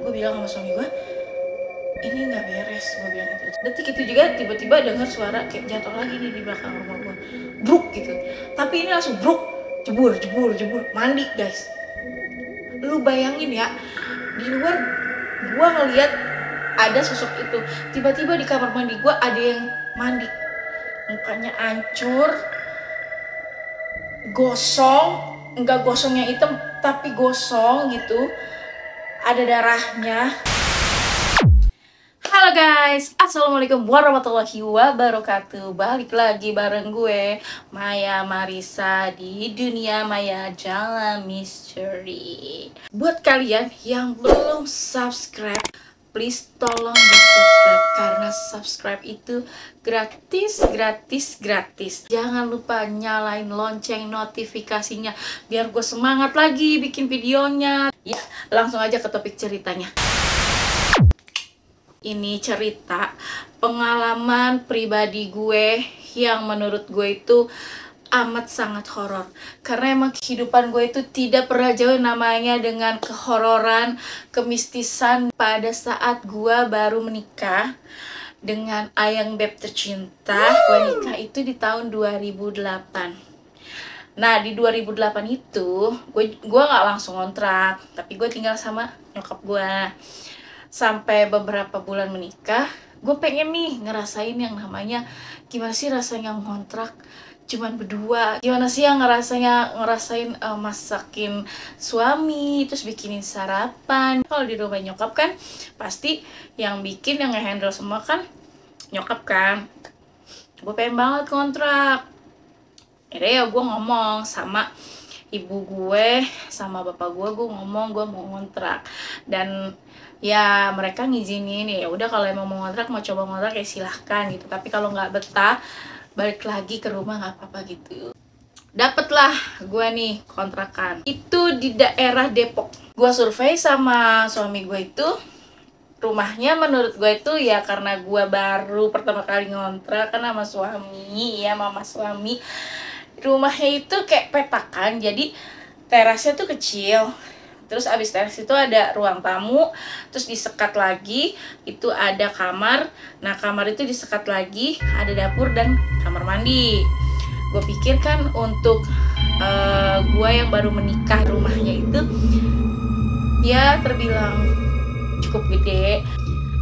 gue bilang sama suami gue, ini nggak beres, gue bilang gitu. Detik itu juga tiba-tiba dengar suara kayak jatuh lagi nih di belakang rumah gue, bruk gitu. Tapi ini langsung bruk, jebur, mandi guys. Lu bayangin ya, di luar gue ngeliat ada sosok itu. Tiba-tiba di kamar mandi gue ada yang mandi, mukanya hancur, gosong, enggak gosongnya hitam tapi gosong gitu, ada darahnya. Halo guys, assalamualaikum warahmatullahi wabarakatuh. Balik lagi bareng gue Maya Marissa di dunia Maya Jalan Misteri. Buat kalian yang belum subscribe, please tolong di subscribe, karena subscribe itu gratis. Jangan lupa nyalain lonceng notifikasinya biar gue semangat lagi bikin videonya. Ya, langsung aja ke topik ceritanya. Ini cerita pengalaman pribadi gue yang menurut gue itu amat sangat horor. Karena emang kehidupan gue itu tidak pernah jauh namanya dengan kehororan, kemistisan. Pada saat gue baru menikah dengan ayang beb tercinta, gue nikah itu di tahun 2008. Nah, di 2008 itu gue gak langsung kontrak, tapi gue tinggal sama nyokap gue. Sampai beberapa bulan menikah, gue pengen nih ngerasain yang namanya gimana sih rasanya ngontrak cuman berdua, gimana sih yang ngerasain masakin suami, terus bikinin sarapan. Kalau di rumah nyokap kan pasti yang bikin, yang ngehandle semua kan nyokap kan. Gue pengen banget kontrak. Ya gue ngomong sama ibu gue sama bapak gue ngomong gue mau ngontrak, dan ya mereka ngizinin. Ya udah, kalau emang mau ngontrak, mau coba ngontrak ya silahkan gitu, tapi kalau nggak betah balik lagi ke rumah nggak apa-apa gitu. Dapatlah gue nih kontrakan itu di daerah Depok. Gue survei sama suami gue itu, rumahnya menurut gue itu ya, karena gue baru pertama kali ngontrak kan sama suami, ya mama suami, rumahnya itu kayak petakan, jadi terasnya tuh kecil. Terus abis teras itu ada ruang tamu, terus disekat lagi itu ada kamar. Nah, kamar itu disekat lagi ada dapur dan kamar mandi. Gue pikir kan untuk gue yang baru menikah, rumahnya itu ya terbilang cukup gede.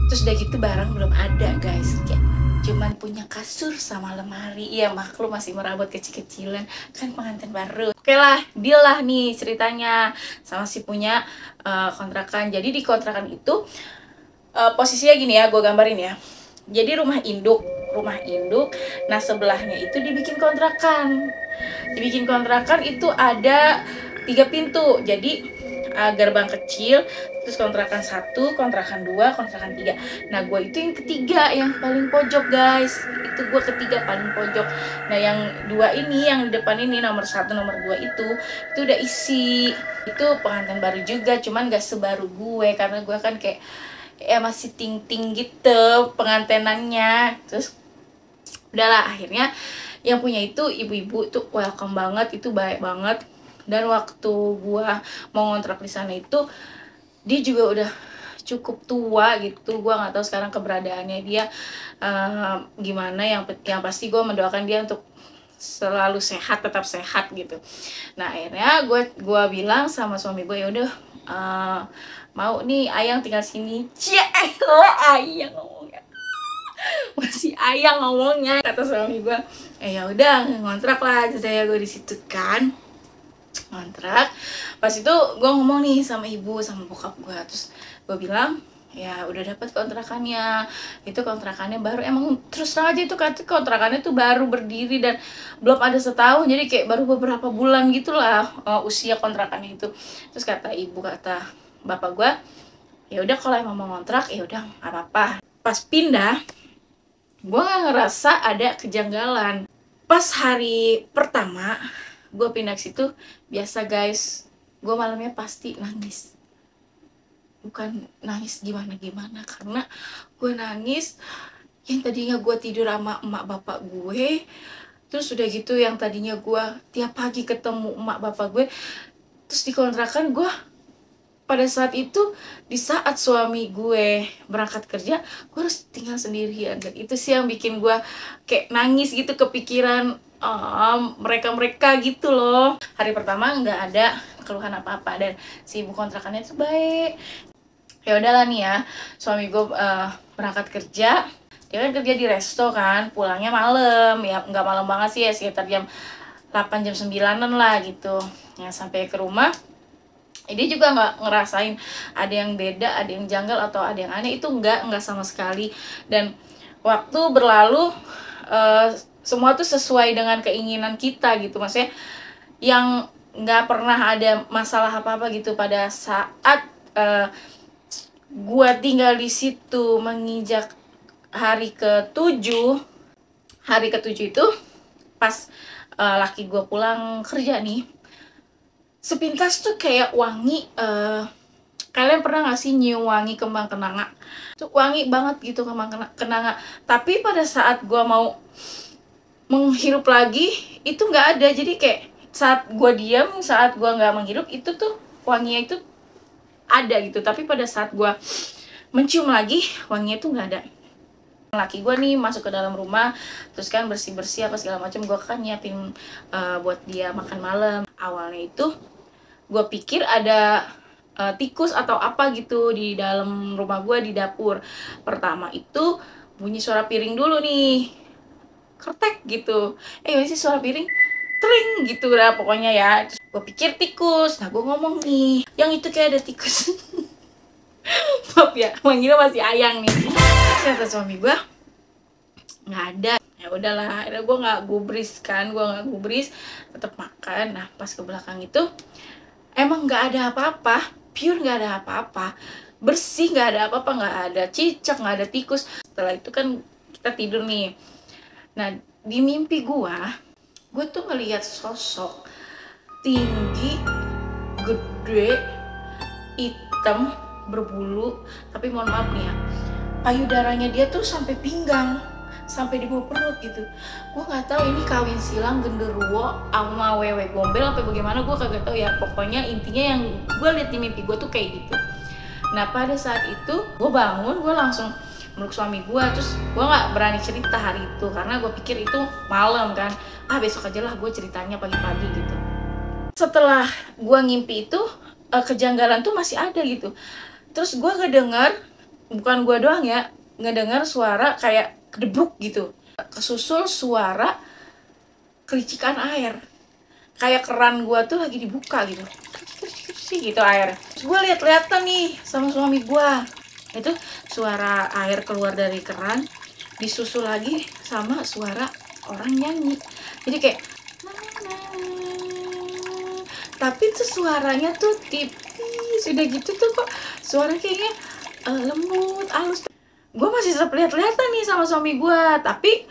Terus udah gitu barang belum ada guys, kayak cuman punya kasur sama lemari. Iya, maklum masih merabot kecil-kecilan kan, pengantin baru. Oke lah, deal lah nih ceritanya sama si punya kontrakan. Jadi di kontrakan itu posisinya gini ya, gue gambarin ya. Jadi rumah induk. Nah, sebelahnya itu dibikin kontrakan. Itu ada 3 pintu. Jadi gerbang kecil, terus kontrakan 1, kontrakan 2, kontrakan 3. Nah, gue itu yang ketiga, yang paling pojok guys. Itu gue ketiga paling pojok. Nah, yang 2 ini, yang di depan ini, nomor 1, nomor 2 itu udah isi. Itu pengantin baru juga, cuman gak sebaru gue, karena gue kan kayak ya masih ting-ting gitu pengantenannya. Terus udahlah, akhirnya yang punya itu ibu-ibu tuh welcome banget, itu baik banget. Dan waktu gua mau ngontrak di sana itu, dia juga udah cukup tua gitu. Gua nggak tahu sekarang keberadaannya dia gimana. Yang pasti gua mendoakan dia untuk selalu sehat, tetap sehat gitu. Nah, akhirnya gua bilang sama suami gue, ya udah mau nih ayang tinggal sini. Ayang ngomongnya masih ayang ngomongnya, kata suami gue. Ya udah, ngontrak lah saya gue di situ kan, ngontrak. Pas itu gue ngomong nih sama ibu sama bokap gue, terus gue bilang ya udah dapat kontrakannya. Itu kontrakannya baru, emang terus terang aja itu kontrakannya tuh baru berdiri dan belum ada setahun, jadi kayak baru beberapa bulan gitulah usia kontrakannya itu. Terus kata bapak gue, ya udah kalau emang mau ngontrak ya udah nggak apa-apa. Pas pindah, gue nggak ngerasa ada kejanggalan. Pas hari pertama gue pindah ke situ, biasa guys, gue malamnya pasti nangis. Bukan nangis gimana-gimana, karena gue nangis yang tadinya gue tidur sama emak bapak gue. Terus udah gitu, yang tadinya gue tiap pagi ketemu emak bapak gue, terus dikontrakan gue pada saat itu, di saat suami gue berangkat kerja, gue harus tinggal sendirian. Dan itu sih yang bikin gue kayak nangis gitu, kepikiran mereka-mereka gitu loh. Hari pertama nggak ada keluhan apa-apa, dan si ibu kontrakannya tuh baik. Ya udahlah nih ya, suami gue berangkat kerja. Dia kan kerja di resto kan, pulangnya malam. Ya nggak malam banget sih ya, sekitar jam 8 jam 9-an lah gitu. Ya sampai ke rumah, dia juga nggak ngerasain ada yang beda, ada yang janggal atau ada yang aneh. Itu nggak sama sekali. Dan waktu berlalu, semua tuh sesuai dengan keinginan kita gitu. Maksudnya yang nggak pernah ada masalah apa-apa gitu. Pada saat gua tinggal di situ menginjak hari ke-7 itu pas laki gua pulang kerja nih, sepintas tuh kayak wangi. Kalian pernah gak sih nyium wangi kembang kenanga? Tuh wangi banget gitu kembang kenanga. Tapi pada saat gua mau menghirup lagi, itu nggak ada. Jadi kayak saat gua diam, saat gua nggak menghirup, itu tuh wanginya itu ada gitu. Tapi pada saat gua mencium lagi, wanginya tuh nggak ada. Laki gue nih masuk ke dalam rumah, terus kan bersih-bersih apa segala macam. Gue kan nyiapin buat dia makan malam. Awalnya itu gue pikir ada tikus atau apa gitu di dalam rumah gue, di dapur. Pertama itu bunyi suara piring dulu nih, kertek gitu. Masih suara piring, tring gitu lah pokoknya ya. Gue pikir tikus. Nah gue ngomong nih, yang itu kayak ada tikus. Maaf ya, manggilnya masih ayang nih. Kata suami gue, nggak ada. Ya udahlah, akhirnya gue nggak gubris kan, tetap makan. Nah pas ke belakang itu emang nggak ada apa-apa, pure nggak ada apa-apa, bersih, nggak ada apa-apa, nggak ada cicak, nggak ada tikus. Setelah itu kan kita tidur nih. Nah di mimpi gue tuh ngelihat sosok tinggi, gede, hitam, berbulu. Tapi mohon maaf nih ya, payudaranya dia tuh sampai pinggang, sampai di bawah perut gitu. Gue nggak tahu ini kawin silang, genderuwo, sama wewe gombel apa bagaimana, gue kagak tahu ya. Pokoknya intinya yang gue lihat di mimpi gue tuh kayak gitu. Nah pada saat itu gue bangun, gue langsung meluk suami gue. Terus gue nggak berani cerita hari itu karena gue pikir itu malam kan. Besok aja lah gue ceritanya pagi-pagi gitu. Setelah gue ngimpi itu, kejanggalan tuh masih ada gitu. Terus gue ngedengar, bukan gue doang ya, ngedengar suara kayak kedebruk gitu. Kesusul suara kericikan air. Kayak keran gue tuh lagi dibuka gitu. Gitu air. Terus gue lihat-lihatan nih sama suami gue. Itu suara air keluar dari keran, disusul lagi sama suara orang nyanyi. Jadi kayak tapi tuh suaranya tuh tipis, udah gitu tuh kok suara kayaknya lembut, halus. Gue masih tetap lihat-lihatan nih sama suami gue, tapi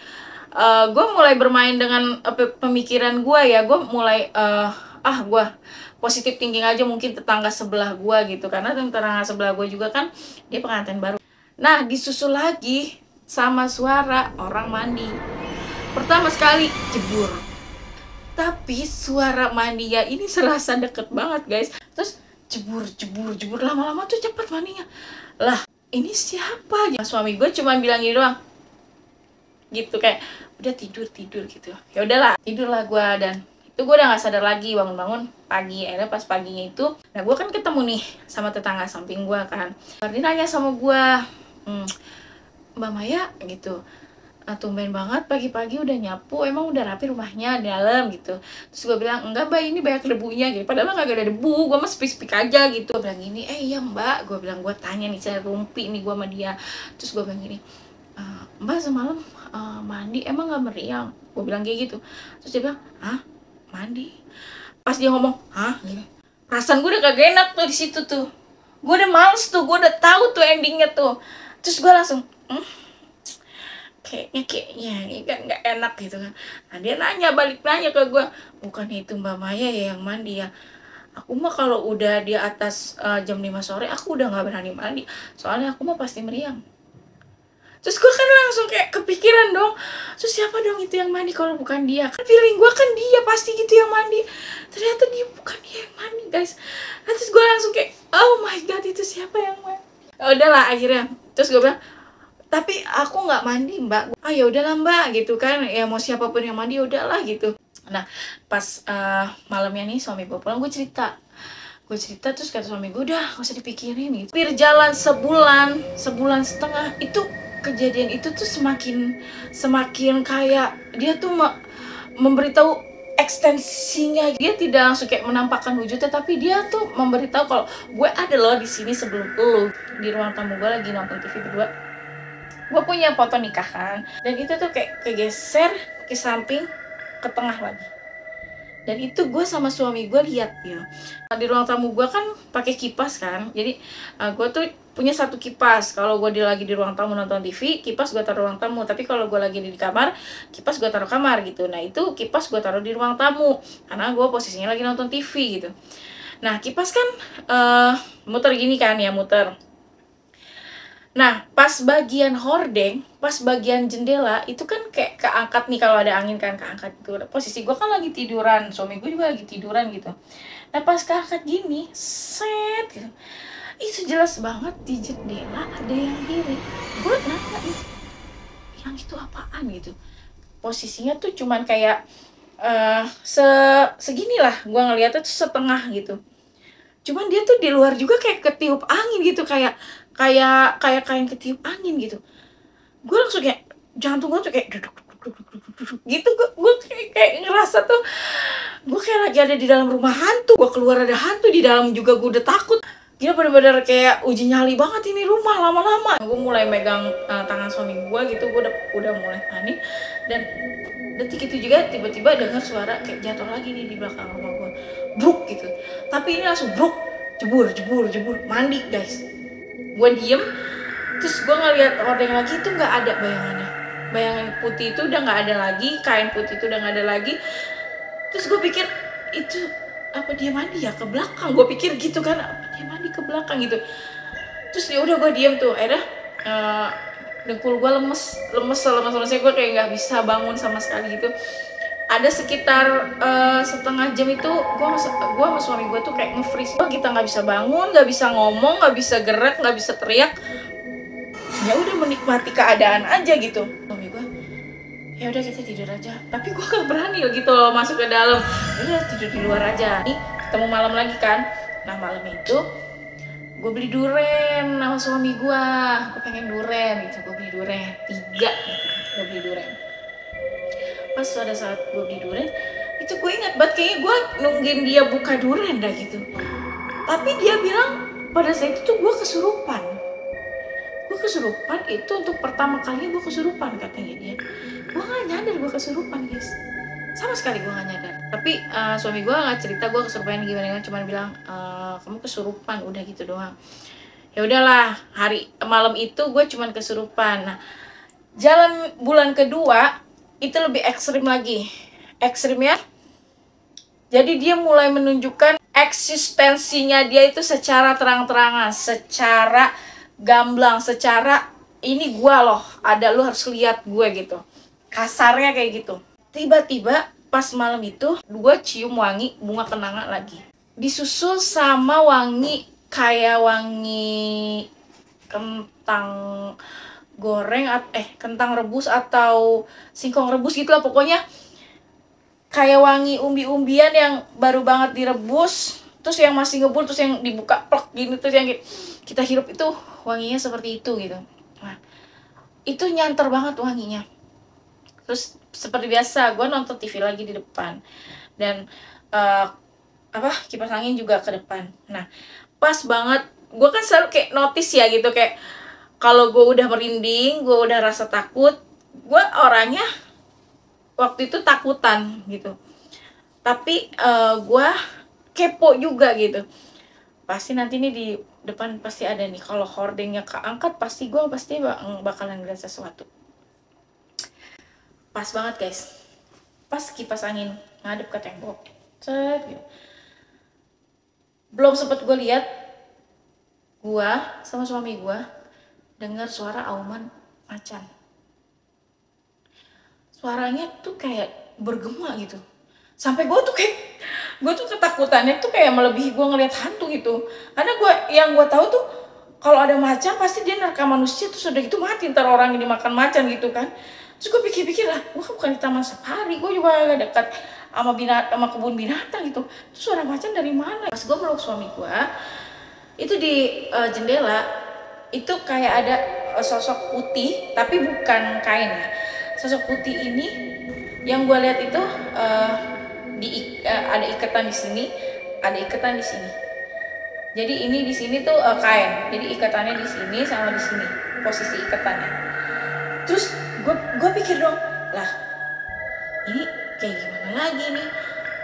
gue mulai bermain dengan pemikiran gue ya. Gue mulai gue positif thinking aja, mungkin tetangga sebelah gue gitu, karena tetangga sebelah gue juga kan dia pengantin baru. Nah disusul lagi sama suara orang mandi. Pertama sekali jebur, tapi suara mandinya ini serasa deket banget guys. Terus jebur, lama-lama tuh cepet mandinya. Lah ini siapa? Suami gue cuma bilang gini doang gitu, kayak udah tidur gitu. Ya udahlah, tidurlah gue. Dan itu gue udah nggak sadar lagi, bangun pagi. Akhirnya pas paginya itu, nah gue kan ketemu nih sama tetangga samping gue kan. Dia nanya sama gue, Mbak Maya gitu, tumben banget pagi-pagi udah nyapu, emang udah rapi rumahnya di dalam gitu. Terus gue bilang, enggak Mbak, ini banyak debunya gitu. Padahal mah kagak ada debu, gue mah spik-spik aja gitu. Gue bilang gini, iya Mbak, gue bilang, gue tanya nih cara rumpi nih gue sama dia. Terus gue bilang gini, Mbak semalam mandi emang gak meriang? Gue bilang kayak gitu. Terus dia bilang, mandi? Pas dia ngomong, gitu, perasaan gue udah kagak enak tuh di situ tuh. Gue udah males tuh, gue udah tahu tuh endingnya tuh. Terus gue langsung, kayaknya ini kan nggak enak gitu kan. Nah dia balik nanya ke gue, bukan itu Mbak Maya ya yang mandi ya? Aku mah kalau udah di atas jam 5 sore aku udah nggak berani mandi, soalnya aku mah pasti meriang. Terus gue kan langsung kayak kepikiran dong, terus siapa dong itu yang mandi kalau bukan dia? Kan feeling gue kan dia pasti gitu yang mandi. Ternyata dia bukan dia yang mandi guys. Nah, terus gue langsung kayak oh my god, itu siapa yang mandi? Udahlah akhirnya, terus gue bilang tapi aku nggak mandi mbak. Ah ya udahlah mbak gitu kan, ya mau siapapun yang mandi udahlah gitu. Nah pas malamnya nih suami gue pulang, gue cerita terus kata suami gue udah gak usah dipikirin gitu. Berjalan sebulan setengah itu kejadian itu tuh semakin kayak dia tuh memberitahu ekstensinya. Dia tidak langsung kayak menampakkan wujudnya, tapi dia tuh memberitahu kalau gue ada loh di sini sebelum lu. Di ruang tamu gue lagi nonton TV berdua, gue punya foto nikahan dan itu tuh kayak kegeser ke samping ke tengah lagi. Dan itu gue sama suami gue lihat ya. Di ruang tamu gue kan pakai kipas kan, jadi gue tuh punya satu kipas. Kalau gue lagi di ruang tamu nonton TV, kipas gue taruh ruang tamu. Tapi kalau gue lagi di kamar, kipas gue taruh kamar gitu. Nah itu kipas gue taruh di ruang tamu karena gue posisinya lagi nonton TV gitu. Nah kipas kan muter gini kan ya, muter. Nah, pas bagian hordeng, pas bagian jendela, itu kan kayak keangkat nih kalau ada angin kan, keangkat gitu. Posisi gue kan lagi tiduran, suami gue juga lagi tiduran gitu. Nah, pas keangkat gini, set gitu. Itu jelas banget di jendela ada yang diri. Gue nanya nih, yang itu apaan gitu. Posisinya tuh cuman kayak segini lah, gue ngeliatnya tuh setengah gitu. Cuman dia tuh di luar juga kayak ketiup angin gitu, kayak kain ketiup angin gitu. Gue langsung kayak jantung gue tuh kayak duduk gitu. Gue kayak ngerasa tuh gue kayak lagi ada di dalam rumah hantu. Gue keluar ada hantu, di dalam juga gue udah takut. Gila, bener-bener kayak uji nyali banget ini rumah lama-lama. Gue mulai megang tangan suami gue gitu, gue udah mulai panik. Dan detik itu juga tiba-tiba dengar suara kayak jatuh lagi nih di belakang rumah gue, bruk gitu. Tapi ini langsung bruk, jebur mandi guys. Gue diem, terus gue ngeliat hordeng lagi itu nggak ada bayangannya. Bayangan putih itu udah nggak ada lagi, kain putih itu udah nggak ada lagi. Terus gue pikir itu apa dia mandi ya ke belakang? Gue pikir gitu kan, apa dia mandi ke belakang gitu. Terus ya udah gue diem tuh, akhirnya dengkul gue lemes-lemesnya, gue kayak nggak bisa bangun sama sekali gitu. Ada sekitar setengah jam itu gue sama suami gue tuh kayak nge-freeze. Kita nggak bisa bangun, nggak bisa ngomong, nggak bisa gerak, nggak bisa teriak. Ya udah menikmati keadaan aja gitu. Suami gue, ya udah kita tidur aja. Tapi gue gak berani gitu loh masuk ke dalam. Udah tidur di luar aja. Nih ketemu malam lagi kan. Nah malam itu gue beli duren sama suami gue pengen duren gitu. Gue beli duren 3 gitu. Gue beli duren. Pas pada saat gue beli durian itu gue ingat banget, kayaknya gue nungguin dia buka durian dah gitu. Tapi dia bilang pada saat itu gue kesurupan itu untuk pertama kalinya gue kesurupan katanya dia. Gue gak nyadar gue kesurupan guys, sama sekali gue gak nyadar. Tapi suami gue gak cerita gue kesurupan gimana, cuma bilang kamu kesurupan udah gitu doang. Ya udahlah, malam itu gue cuman kesurupan. Nah jalan bulan kedua itu lebih ekstrim lagi. Ekstrimnya, jadi dia mulai menunjukkan eksistensinya dia itu secara terang-terangan, secara gamblang, secara ini gua loh, ada, lu harus lihat gue gitu. Kasarnya kayak gitu. Tiba-tiba pas malam itu, gue cium wangi bunga kenanga lagi. Disusul sama wangi kayak wangi kentang goreng kentang rebus atau singkong rebus gitu lah, pokoknya kayak wangi umbi-umbian yang baru banget direbus, terus yang masih ngebul, terus yang dibuka plek gini, terus yang kita hirup itu wanginya seperti itu gitu. Nah itu nyanter banget wanginya. Terus seperti biasa gue nonton TV lagi di depan dan kipas angin juga ke depan. Nah pas banget gue kan selalu kayak notice ya gitu, kayak kalau gue udah merinding, gue udah rasa takut, gue orangnya waktu itu takutan gitu. Tapi gue kepo juga gitu. Pasti nanti nih di depan pasti ada nih. Kalau hordengnya keangkat, pasti bakalan ngeliat sesuatu. Pas banget guys. Pas kipas angin ngadep ke tembok. Set gitu. Belum sempet gue lihat, gue sama suami gue dengar suara auman macan. Suaranya tuh kayak bergema gitu. Sampai gue tuh ketakutannya tuh kayak melebihi gue ngelihat hantu gitu. Karena yang gue tahu tuh kalau ada macan pasti dia nerkam manusia, terus udah gitu mati ntar orang yang dimakan macan gitu kan. Terus gue pikir-pikir lah, gue bukan di taman safari, gue juga agak dekat sama kebun binatang gitu. Terus suara macan dari mana? Pas gue meluk suami gue, itu di jendela itu kayak ada sosok putih tapi bukan kain ya. Sosok putih ini yang gue lihat itu ada ikatan di sini, ada ikatan di sini. Jadi ini di sini tuh kain. Jadi ikatannya di sini sama di sini posisi ikatannya. Terus gue pikir dong, lah ini kayak gimana lagi nih?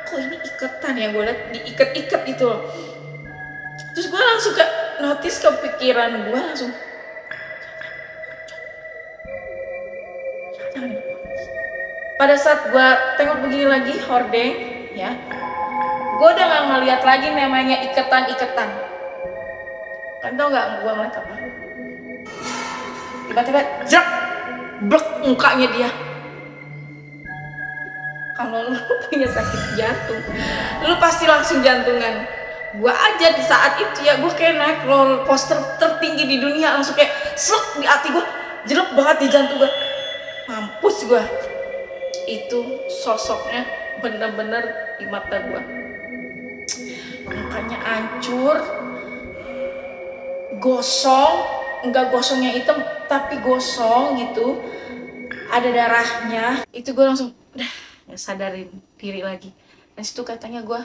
Kok ini ikatan ya, gue lihat diikat-ikat gitu loh. Terus gue langsung notice kepikiran gue langsung, pada saat gue tengok begini lagi hordeng ya, gue udah gak ngeliat lagi namanya iketan-iketan. Kan tau gak gue ngeliat apa? Tiba-tiba jrak, blek mukanya dia. Kalau lu punya sakit jantung, lu pasti langsung jantungan. Gue aja di saat itu ya, gue kayak naik roller coaster tertinggi di dunia, langsung kayak slek di hati gue, jelek banget di jantung gue. Mampus gue. Itu sosoknya bener-bener di mata gue. Mukanya hancur, gosong, enggak gosongnya hitam tapi gosong gitu, ada darahnya. Itu gue langsung sadarin diri lagi. Dan situ katanya gue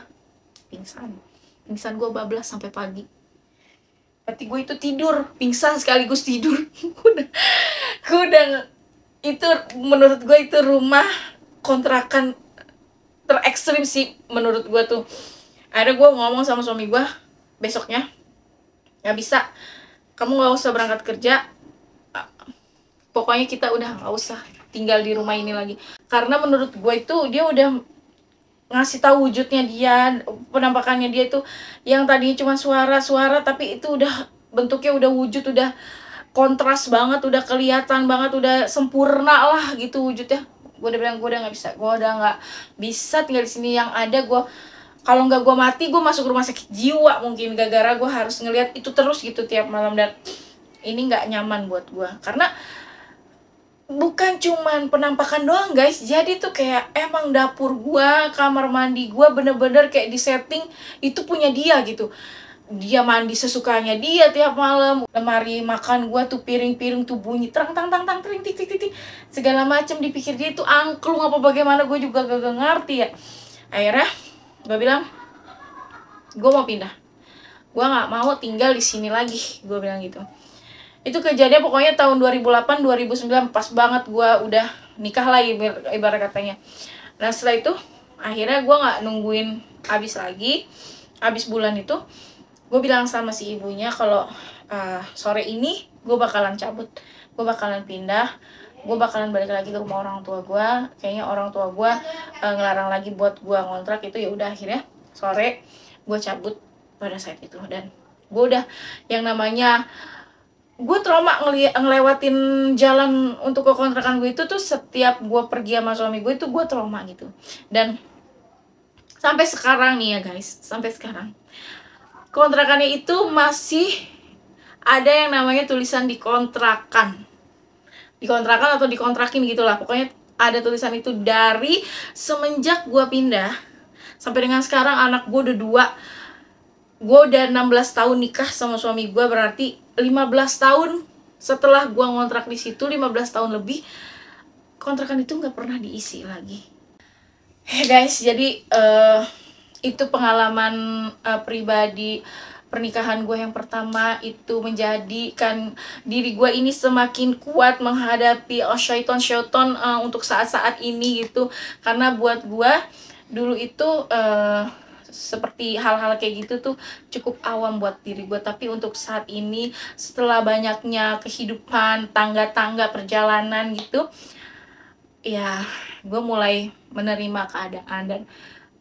pingsan gue bablas sampai pagi. Berarti gue itu tidur, pingsan sekaligus tidur. gue udah itu menurut gue itu rumah kontrakan terekstrim sih menurut gue tuh. Akhirnya gue ngomong sama suami gue besoknya, nggak bisa, kamu nggak usah berangkat kerja, pokoknya kita udah nggak usah tinggal di rumah ini lagi. Karena menurut gue itu dia udah ngasih tahu wujudnya dia, penampakannya dia itu yang tadinya cuma suara-suara, tapi itu udah bentuknya udah wujud, udah kontras banget, udah kelihatan banget, udah sempurna lah gitu wujudnya. Gue udah bilang gue udah nggak bisa tinggal di sini. Yang ada gue, kalau nggak gue mati, gue masuk rumah sakit jiwa mungkin, gara-gara gue harus ngelihat itu terus gitu tiap malam. Dan ini nggak nyaman buat gue, karena bukan cuman penampakan doang guys, jadi tuh kayak emang dapur gue, kamar mandi gue bener-bener kayak di setting itu punya dia gitu. Dia mandi sesukanya dia tiap malam. Lemari makan gue tuh, piring-piring tuh bunyi terang tang tang tang tring tik tik tik segala macem. Dipikir dia tuh angklung apa bagaimana, gue juga gak ngerti ya. Akhirnya gue bilang gue mau pindah, gue nggak mau tinggal di sini lagi, gue bilang gitu. Itu kejadian pokoknya tahun 2008 2009, pas banget gue udah nikah lagi ibarat katanya. Nah setelah itu akhirnya gue nggak nungguin habis bulan itu, gue bilang sama si ibunya kalau sore ini gue bakalan cabut, gue bakalan pindah, gue bakalan balik lagi ke rumah orang tua gue. Kayaknya orang tua gue ngelarang lagi buat gue ngontrak itu. Ya udah akhirnya sore gue cabut pada saat itu. Dan gue udah yang namanya gue trauma ngelewatin jalan untuk ke kontrakan gue itu tuh, setiap gue pergi sama suami gue itu gue trauma gitu. Dan sampai sekarang nih ya guys, sampai sekarang kontrakannya itu masih ada yang namanya tulisan dikontrakan atau dikontrakin gitulah, pokoknya ada tulisan itu. Dari semenjak gue pindah sampai dengan sekarang, anak gue udah 2, gue udah 16 tahun nikah sama suami gue, berarti 15 tahun setelah gue ngontrak di situ, 15 tahun lebih, kontrakan itu nggak pernah diisi lagi. Guys, jadi itu pengalaman pribadi pernikahan gue yang pertama, itu menjadikan diri gue ini semakin kuat menghadapi syaiton untuk saat-saat ini gitu. Karena buat gue dulu itu seperti hal-hal kayak gitu tuh cukup awam buat diri gue. Tapi untuk saat ini, setelah banyaknya kehidupan, tangga-tangga perjalanan gitu, ya gue mulai menerima keadaan dan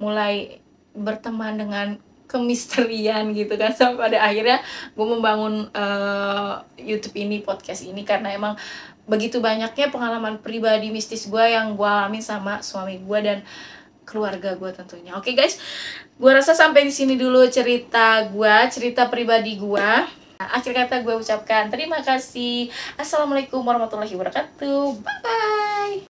mulai berteman dengan kemisterian gitu kan, sampai pada akhirnya gue membangun YouTube ini, podcast ini, karena emang begitu banyaknya pengalaman pribadi mistis gue yang gue alami sama suami gue dan keluarga gue tentunya. Oke guys, gue rasa sampai di sini dulu cerita gue, cerita pribadi gue. Akhir kata gue ucapkan terima kasih. Assalamualaikum warahmatullahi wabarakatuh. Bye bye.